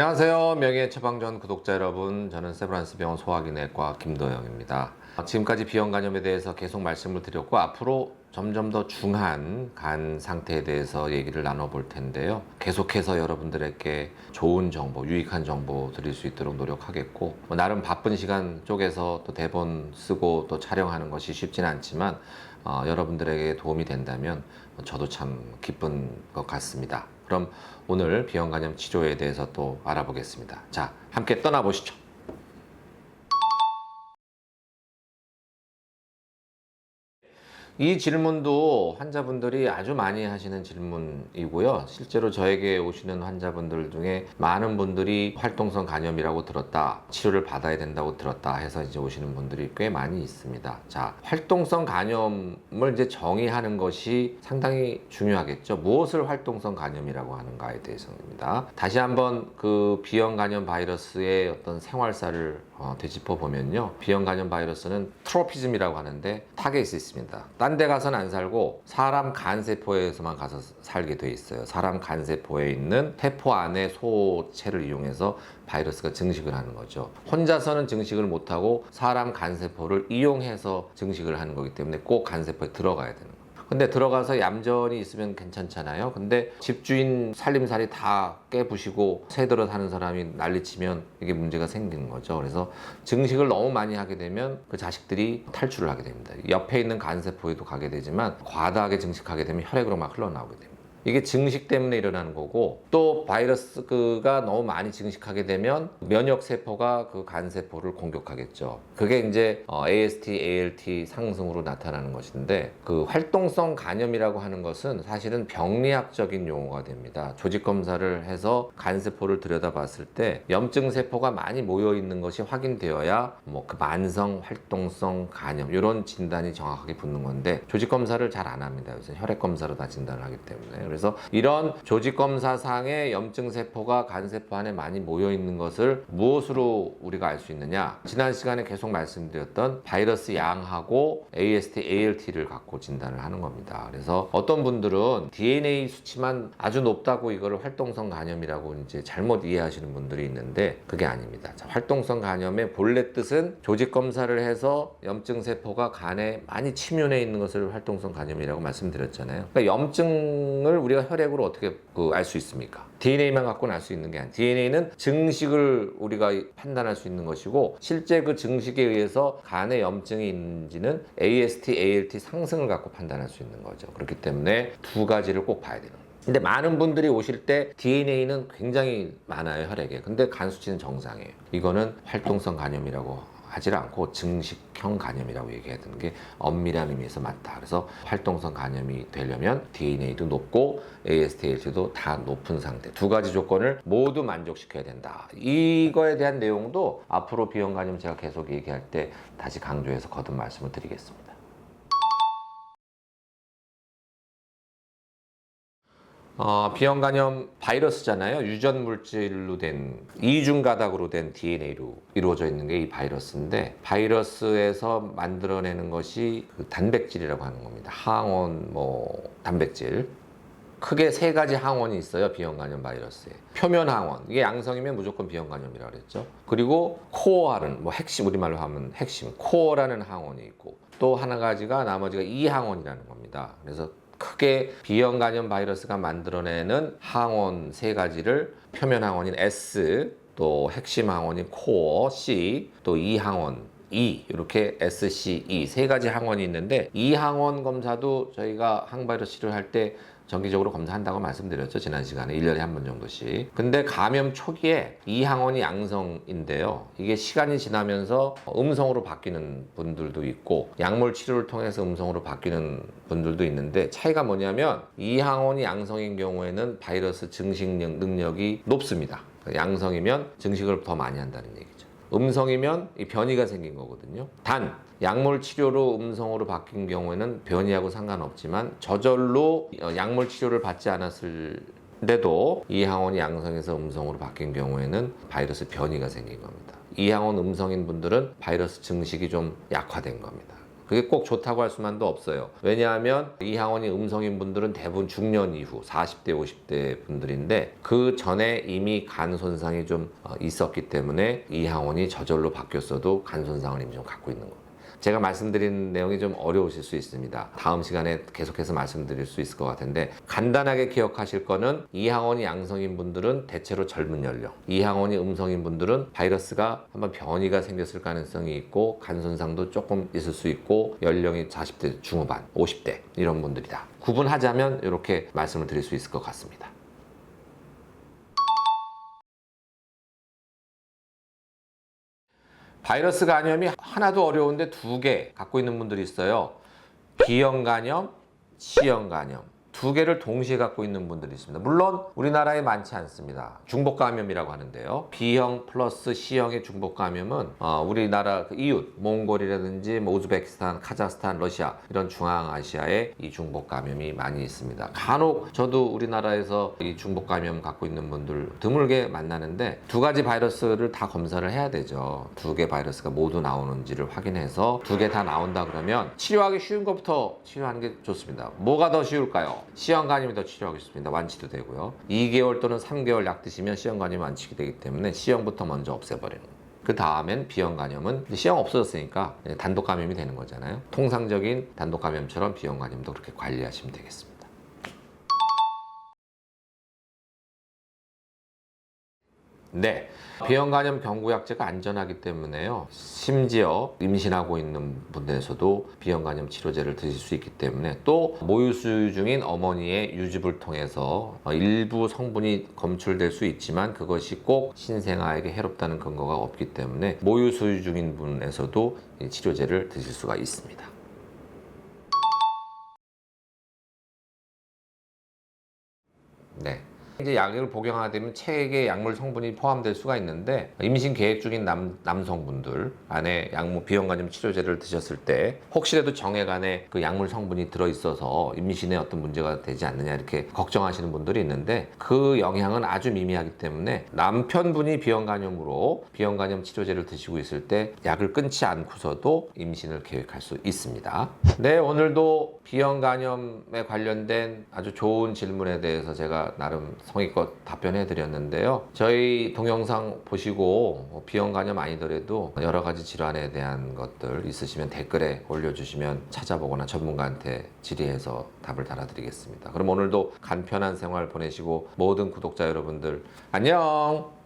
안녕하세요. 명예 처방전 구독자 여러분, 저는 세브란스 병원 소화기내과 김도영입니다. 지금까지 비형 간염에 대해서 계속 말씀을 드렸고, 앞으로 점점 더 중한 간 상태에 대해서 얘기를 나눠볼 텐데요. 계속해서 여러분들에게 좋은 정보, 유익한 정보 드릴 수 있도록 노력하겠고, 나름 바쁜 시간 쪼개서 또 대본 쓰고 또 촬영하는 것이 쉽진 않지만 여러분들에게 도움이 된다면 저도 참 기쁜 것 같습니다. 그럼 오늘 비형 간염 치료에 대해서 또 알아보겠습니다. 자, 함께 떠나보시죠. 이 질문도 환자분들이 아주 많이 하시는 질문이고요. 실제로 저에게 오시는 환자분들 중에 많은 분들이 활동성 간염이라고 들었다, 치료를 받아야 된다고 들었다 해서 이제 오시는 분들이 꽤 많이 있습니다. 자, 활동성 간염을 이제 정의하는 것이 상당히 중요하겠죠. 무엇을 활동성 간염이라고 하는가에 대해서입니다. 다시 한번 그 비형 간염 바이러스의 어떤 생활사를 되짚어 보면요, 비형 간염 바이러스는 트로피즘이라고 하는데 타겟이 있습니다. 딴 데 가서는 안 살고 사람 간세포에서만 가서 살게 돼 있어요. 사람 간세포에 있는 세포 안에 소체를 이용해서 바이러스가 증식을 하는 거죠. 혼자서는 증식을 못하고 사람 간세포를 이용해서 증식을 하는 거기 때문에 꼭 간세포에 들어가야 되는 거예요. 근데 들어가서 얌전히 있으면 괜찮잖아요. 근데 집주인 살림살이 다 깨부시고 새들어 사는 사람이 난리치면 이게 문제가 생기는 거죠. 그래서 증식을 너무 많이 하게 되면 그 자식들이 탈출을 하게 됩니다. 옆에 있는 간세포에도 가게 되지만 과다하게 증식하게 되면 혈액으로 막 흘러나오게 됩니다. 이게 증식 때문에 일어나는 거고, 또 바이러스가 너무 많이 증식하게 되면 면역 세포가 그 간세포를 공격하겠죠. 그게 이제 AST, ALT 상승으로 나타나는 것인데, 그 활동성 간염이라고 하는 것은 사실은 병리학적인 용어가 됩니다. 조직 검사를 해서 간세포를 들여다봤을 때 염증 세포가 많이 모여 있는 것이 확인되어야 그 만성 활동성 간염 이런 진단이 정확하게 붙는 건데, 조직 검사를 잘 안 합니다. 요새 혈액 검사로 다 진단을 하기 때문에. 그래서 이런 조직검사상의 염증세포가 간세포 안에 많이 모여있는 것을 무엇으로 우리가 알 수 있느냐, 지난 시간에 계속 말씀드렸던 바이러스 양하고 AST, ALT를 갖고 진단을 하는 겁니다. 그래서 어떤 분들은 DNA 수치만 아주 높다고 이거를 활동성 간염이라고 이제 잘못 이해하시는 분들이 있는데, 그게 아닙니다. 자, 활동성 간염의 본래 뜻은 조직검사를 해서 염증세포가 간에 많이 침윤해 있는 것을 활동성 간염이라고 말씀드렸잖아요. 그러니까 염증을 우리가 혈액으로 어떻게 알 수 있습니까? DNA만 갖고는 알 수 있는 게 아니에요. DNA는 증식을 우리가 판단할 수 있는 것이고, 실제 그 증식에 의해서 간에 염증이 있는지는 AST, ALT 상승을 갖고 판단할 수 있는 거죠. 그렇기 때문에 두 가지를 꼭 봐야 되는 거예요. 근데 많은 분들이 오실 때 DNA는 굉장히 많아요, 혈액에. 근데 간 수치는 정상이에요. 이거는 활동성 간염이라고 하질 않고 증식형 간염이라고 얘기하는 게 엄밀한 의미에서 맞다. 그래서 활동성 간염이 되려면 DNA도 높고 AST, ALT도 다 높은 상태, 두 가지 조건을 모두 만족시켜야 된다. 이거에 대한 내용도 앞으로 비형 간염 제가 계속 얘기할 때 다시 강조해서 거듭 말씀을 드리겠습니다. 비형 간염 바이러스잖아요. 유전 물질로 된, 이중 가닥으로 된 DNA로 이루어져 있는 게 이 바이러스인데, 바이러스에서 만들어내는 것이 그 단백질이라고 하는 겁니다. 항원, 단백질. 크게 세 가지 항원이 있어요, 비형 간염 바이러스에. 표면 항원, 이게 양성이면 무조건 비형 간염이라고 그랬죠. 그리고 코어라는, 핵심, 우리말로 하면 핵심, 코어라는 항원이 있고, 또 하나 가지가, 나머지가 이 항원이라는 겁니다. 그래서 크게 비형 간염 바이러스가 만들어내는 항원 세 가지를 표면 항원인 S, 또 핵심 항원인 코어 C, 또 이 항원 E, 이렇게 SCE 세 가지 항원이 있는데, 이 항원 검사도 저희가 항바이러스 치료할 때 정기적으로 검사한다고 말씀드렸죠, 지난 시간에. 1년에 한 번 정도씩. 근데 감염 초기에 이 항원이 양성인데요, 이게 시간이 지나면서 음성으로 바뀌는 분들도 있고, 약물 치료를 통해서 음성으로 바뀌는 분들도 있는데, 차이가 뭐냐면 이 항원이 양성인 경우에는 바이러스 증식 능력이 높습니다. 양성이면 증식을 더 많이 한다는 얘기죠. 음성이면 이 변이가 생긴 거거든요. 단 약물 치료로 음성으로 바뀐 경우에는 변이하고 상관없지만, 저절로 약물 치료를 받지 않았을 때도 이 항원이 양성에서 음성으로 바뀐 경우에는 바이러스 변이가 생긴 겁니다. 이 항원 음성인 분들은 바이러스 증식이 좀 약화된 겁니다. 그게 꼭 좋다고 할 수만도 없어요. 왜냐하면 이 항원이 음성인 분들은 대부분 중년 이후 40대, 50대 분들인데 그 전에 이미 간 손상이 좀 있었기 때문에 이 항원이 저절로 바뀌었어도 간 손상을 이미 좀 갖고 있는 거예요. 제가 말씀드린 내용이 좀 어려우실 수 있습니다. 다음 시간에 계속해서 말씀드릴 수 있을 것 같은데 간단하게 기억하실 거는 이 항원이 양성인 분들은 대체로 젊은 연령, 이 항원이 음성인 분들은 바이러스가 한번 변이가 생겼을 가능성이 있고 간 손상도 조금 있을 수 있고 연령이 40대 중후반, 50대 이런 분들이다. 구분하자면 이렇게 말씀을 드릴 수 있을 것 같습니다. 바이러스 감염이 하나도 어려운데 두 개 갖고 있는 분들이 있어요. B형 감염, C형 감염. 두 개를 동시에 갖고 있는 분들이 있습니다. 물론 우리나라에 많지 않습니다. 중복 감염이라고 하는데요. B형 플러스 C형의 중복 감염은 우리나라 그 이웃, 몽골이라든지 우즈베키스탄, 카자흐스탄, 러시아 이런 중앙아시아에 이 중복 감염이 많이 있습니다. 간혹 저도 우리나라에서 이 중복 감염 갖고 있는 분들 드물게 만나는데 두 가지 바이러스를 다 검사를 해야 되죠. 두 개 바이러스가 모두 나오는지를 확인해서 두 개 다 나온다 그러면 치료하기 쉬운 것부터 치료하는 게 좋습니다. 뭐가 더 쉬울까요? C형 간염이 더 치료하기 쉽습니다. 완치도 되고요. 2개월 또는 3개월 약 드시면 C형 간염이 완치가 되기 때문에 C형부터 먼저 없애버리는 거예요. 그 다음엔 B형 간염은 C형 없어졌으니까 단독 감염이 되는 거잖아요. 통상적인 단독 감염처럼 B형 간염도 그렇게 관리하시면 되겠습니다. 네, B형 간염 경구약제가 안전하기 때문에요. 심지어 임신하고 있는 분들에서도 B형 간염 치료제를 드실 수 있기 때문에 또 모유 수유 중인 어머니의 유즙을 통해서 일부 성분이 검출될 수 있지만 그것이 꼭 신생아에게 해롭다는 근거가 없기 때문에 모유 수유 중인 분에서도 이 치료제를 드실 수가 있습니다. 네. 이제 약을 복용하게 되면 체액에 약물 성분이 포함될 수가 있는데 임신 계획 중인 남성분들 안에 B형 간염 치료제를 드셨을 때 혹시라도 정액 안에 그 약물 성분이 들어있어서 임신에 어떤 문제가 되지 않느냐 이렇게 걱정하시는 분들이 있는데 그 영향은 아주 미미하기 때문에 남편분이 B형 간염으로 B형 간염 치료제를 드시고 있을 때 약을 끊지 않고서도 임신을 계획할 수 있습니다. 네, 오늘도 B형 간염에 관련된 아주 좋은 질문에 대해서 제가 나름 성의껏 답변해 드렸는데요. 저희 동영상 보시고 B형 간염 아니더라도 여러 가지 질환에 대한 것들 있으시면 댓글에 올려주시면 찾아보거나 전문가한테 질의해서 답을 달아드리겠습니다. 그럼 오늘도 간편한 생활 보내시고 모든 구독자 여러분들 안녕!